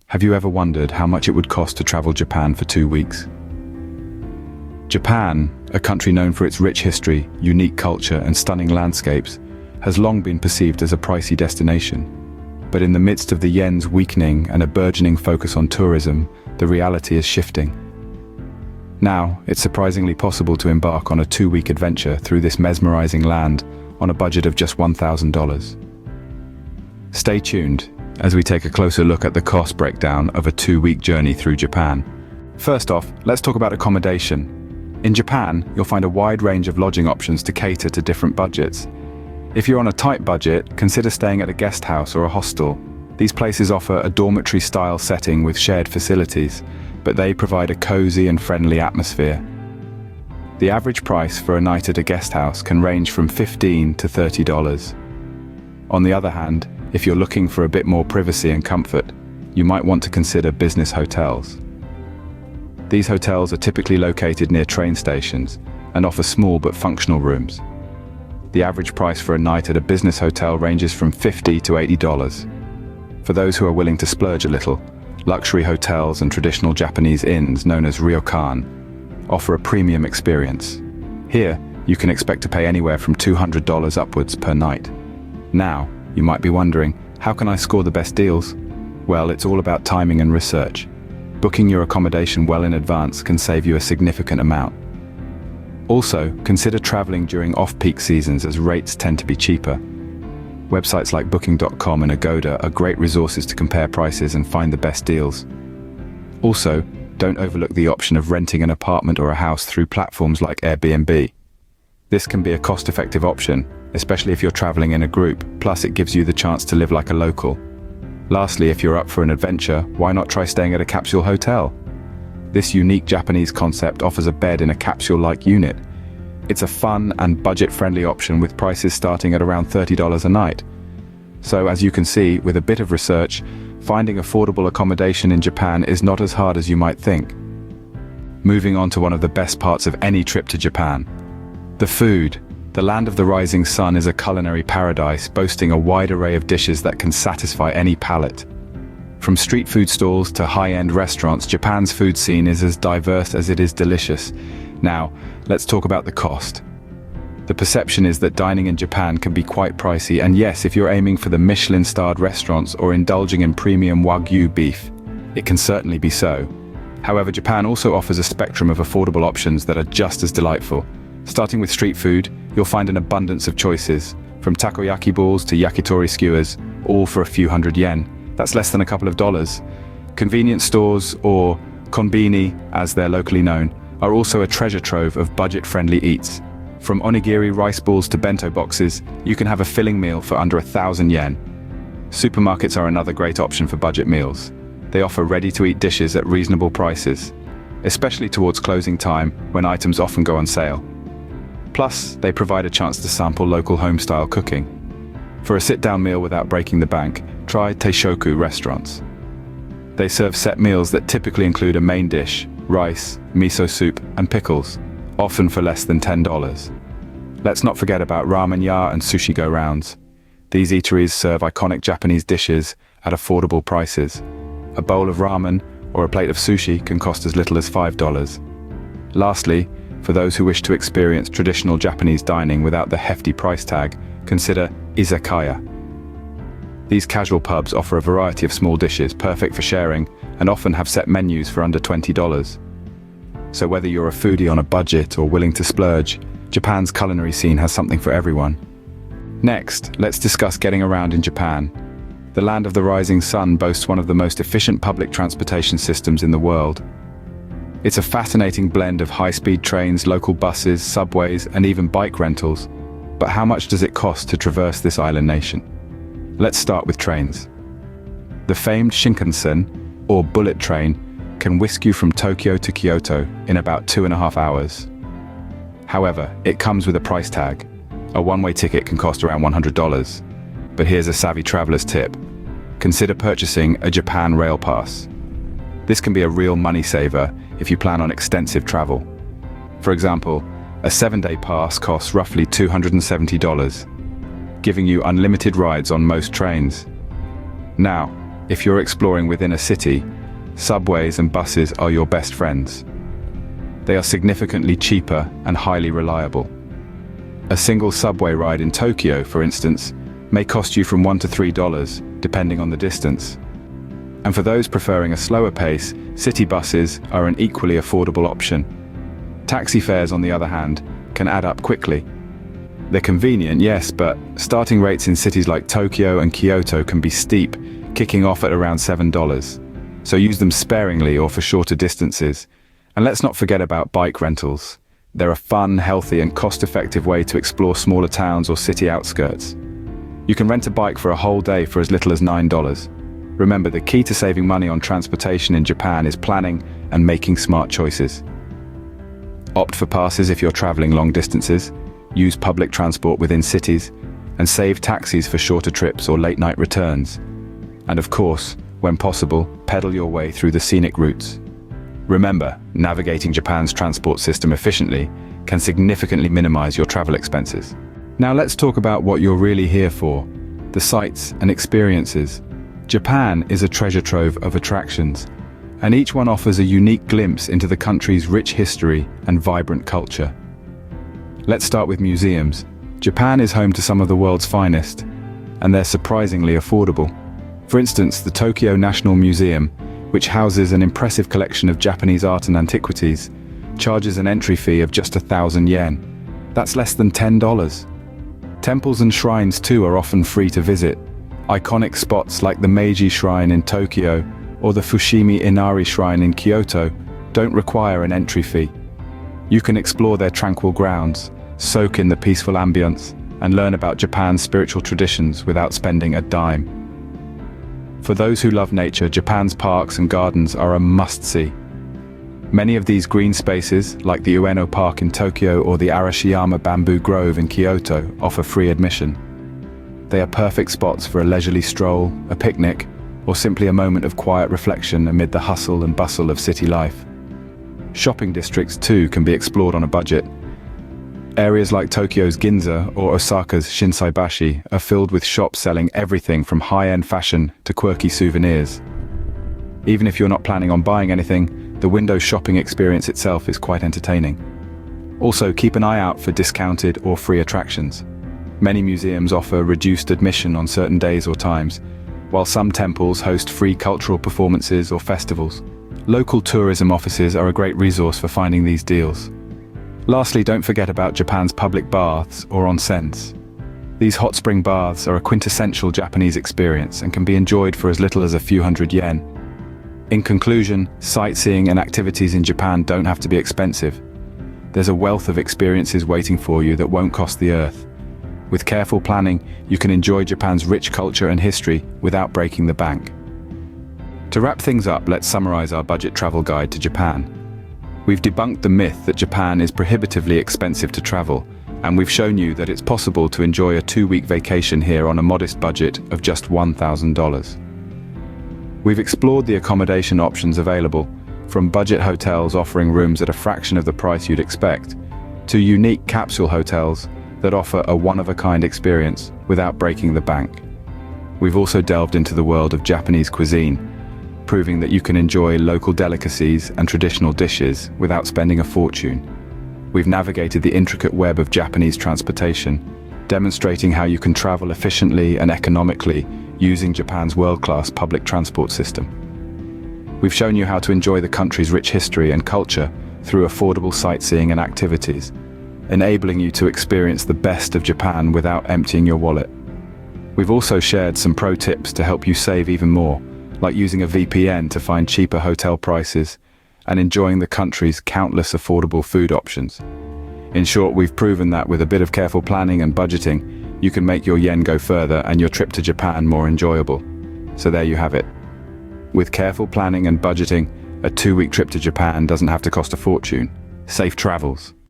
Have you ever wondered how much it would cost to travel Japan for 2 weeks? Japan, a country known for its rich history, unique culture, and stunning landscapes, has long been perceived as a pricey destination. But in the midst of the yen's weakening and a burgeoning focus on tourism, the reality is shifting. Now, it's surprisingly possible to embark on a 2-week adventure through this mesmerizing land on a budget of just $1,000. Stay tuned as we take a closer look at the cost breakdown of a 2-week journey through Japan. First off, let's talk about accommodation. In Japan, you'll find a wide range of lodging options to cater to different budgets. If you're on a tight budget, consider staying at a guest house or a hostel. These places offer a dormitory-style setting with shared facilities, but they provide a cozy and friendly atmosphere. The average price for a night at a guest house can range from $15 to $30. On the other hand, if you're looking for a bit more privacy and comfort, you might want to consider business hotels. These hotels are typically located near train stations and offer small but functional rooms. The average price for a night at a business hotel ranges from $50 to $80. For those who are willing to splurge a little, luxury hotels and traditional Japanese inns known as ryokan offer a premium experience. Here, you can expect to pay anywhere from $200 upwards per night. Now, you might be wondering, how can I score the best deals? Well, it's all about timing and research. Booking your accommodation well in advance can save you a significant amount. Also, consider traveling during off-peak seasons as rates tend to be cheaper. Websites like Booking.com and Agoda are great resources to compare prices and find the best deals. Also, don't overlook the option of renting an apartment or a house through platforms like Airbnb. This can be a cost-effective option, especially if you're traveling in a group, plus it gives you the chance to live like a local. Lastly, if you're up for an adventure, why not try staying at a capsule hotel? This unique Japanese concept offers a bed in a capsule-like unit. It's a fun and budget-friendly option with prices starting at around $30 a night. So as you can see, with a bit of research, finding affordable accommodation in Japan is not as hard as you might think. Moving on to one of the best parts of any trip to Japan. The food. The land of the rising sun is a culinary paradise, boasting a wide array of dishes that can satisfy any palate. From street food stalls to high-end restaurants, Japan's food scene is as diverse as it is delicious. Now, let's talk about the cost. The perception is that dining in Japan can be quite pricey, and yes, if you're aiming for the Michelin-starred restaurants or indulging in premium Wagyu beef, it can certainly be so. However, Japan also offers a spectrum of affordable options that are just as delightful. Starting with street food, you'll find an abundance of choices, from takoyaki balls to yakitori skewers, all for a few hundred yen. That's less than a couple of dollars. Convenience stores, or konbini as they're locally known, are also a treasure trove of budget-friendly eats. From onigiri rice balls to bento boxes, you can have a filling meal for under 1,000 yen. Supermarkets are another great option for budget meals. They offer ready-to-eat dishes at reasonable prices, especially towards closing time when items often go on sale. Plus, they provide a chance to sample local home-style cooking. For a sit-down meal without breaking the bank, try Teishoku restaurants. They serve set meals that typically include a main dish, rice, miso soup, and pickles, often for less than $10. Let's not forget about ramen ya and sushi go-rounds. These eateries serve iconic Japanese dishes at affordable prices. A bowl of ramen or a plate of sushi can cost as little as $5. Lastly, for those who wish to experience traditional Japanese dining without the hefty price tag, consider izakaya. These casual pubs offer a variety of small dishes perfect for sharing and often have set menus for under $20. So whether you're a foodie on a budget or willing to splurge, Japan's culinary scene has something for everyone. Next, let's discuss getting around in Japan. The land of the rising sun boasts one of the most efficient public transportation systems in the world. It's a fascinating blend of high-speed trains, local buses, subways, and even bike rentals. But how much does it cost to traverse this island nation? Let's start with trains. The famed Shinkansen, or bullet train, can whisk you from Tokyo to Kyoto in about 2.5 hours. However, it comes with a price tag. A one-way ticket can cost around $100. But here's a savvy traveler's tip. Consider purchasing a Japan Rail Pass. This can be a real money saver if you plan on extensive travel. For example, a 7-day pass costs roughly $270, giving you unlimited rides on most trains. Now, If you're exploring within a city, subways and buses are your best friends. They are significantly cheaper and highly reliable. A single subway ride in Tokyo, for instance, may cost you from $1 to $3, depending on the distance. And for those preferring a slower pace, city buses are an equally affordable option. Taxi fares, on the other hand, can add up quickly. They're convenient, yes, but starting rates in cities like Tokyo and Kyoto can be steep, kicking off at around $7. So use them sparingly or for shorter distances. And let's not forget about bike rentals. They're a fun, healthy, and cost-effective way to explore smaller towns or city outskirts. You can rent a bike for a whole day for as little as $9. Remember, the key to saving money on transportation in Japan is planning and making smart choices. Opt for passes if you're traveling long distances, use public transport within cities, and save taxis for shorter trips or late-night returns. And of course, when possible, pedal your way through the scenic routes. Remember, navigating Japan's transport system efficiently can significantly minimize your travel expenses. Now let's talk about what you're really here for, the sights and experiences. Japan is a treasure trove of attractions, and each one offers a unique glimpse into the country's rich history and vibrant culture. Let's start with museums. Japan is home to some of the world's finest, and they're surprisingly affordable. For instance, the Tokyo National Museum, which houses an impressive collection of Japanese art and antiquities, charges an entry fee of just 1,000 yen. That's less than $10. Temples and shrines too are often free to visit. Iconic spots like the Meiji Shrine in Tokyo or the Fushimi Inari Shrine in Kyoto don't require an entry fee. You can explore their tranquil grounds, soak in the peaceful ambience, and learn about Japan's spiritual traditions without spending a dime. For those who love nature, Japan's parks and gardens are a must-see. Many of these green spaces, like the Ueno Park in Tokyo or the Arashiyama Bamboo Grove in Kyoto, offer free admission. They are perfect spots for a leisurely stroll, a picnic, or simply a moment of quiet reflection amid the hustle and bustle of city life. Shopping districts too can be explored on a budget. Areas like Tokyo's Ginza or Osaka's Shinsaibashi are filled with shops selling everything from high-end fashion to quirky souvenirs. Even if you're not planning on buying anything, the window shopping experience itself is quite entertaining. Also, keep an eye out for discounted or free attractions. Many museums offer reduced admission on certain days or times, while some temples host free cultural performances or festivals. Local tourism offices are a great resource for finding these deals. Lastly, don't forget about Japan's public baths or onsens. These hot spring baths are a quintessential Japanese experience and can be enjoyed for as little as a few hundred yen. In conclusion, sightseeing and activities in Japan don't have to be expensive. There's a wealth of experiences waiting for you that won't cost the earth. With careful planning, you can enjoy Japan's rich culture and history without breaking the bank. To wrap things up, let's summarize our budget travel guide to Japan. We've debunked the myth that Japan is prohibitively expensive to travel, and we've shown you that it's possible to enjoy a 2-week vacation here on a modest budget of just $1,000. We've explored the accommodation options available, from budget hotels offering rooms at a fraction of the price you'd expect, to unique capsule hotels that offer a one-of-a-kind experience without breaking the bank. We've also delved into the world of Japanese cuisine, proving that you can enjoy local delicacies and traditional dishes without spending a fortune. We've navigated the intricate web of Japanese transportation, demonstrating how you can travel efficiently and economically using Japan's world-class public transport system. We've shown you how to enjoy the country's rich history and culture through affordable sightseeing and activities, enabling you to experience the best of Japan without emptying your wallet. We've also shared some pro tips to help you save even more, like using a VPN to find cheaper hotel prices and enjoying the country's countless affordable food options. In short, we've proven that with a bit of careful planning and budgeting, you can make your yen go further and your trip to Japan more enjoyable. So there you have it. With careful planning and budgeting, a 2-week trip to Japan doesn't have to cost a fortune. Safe travels.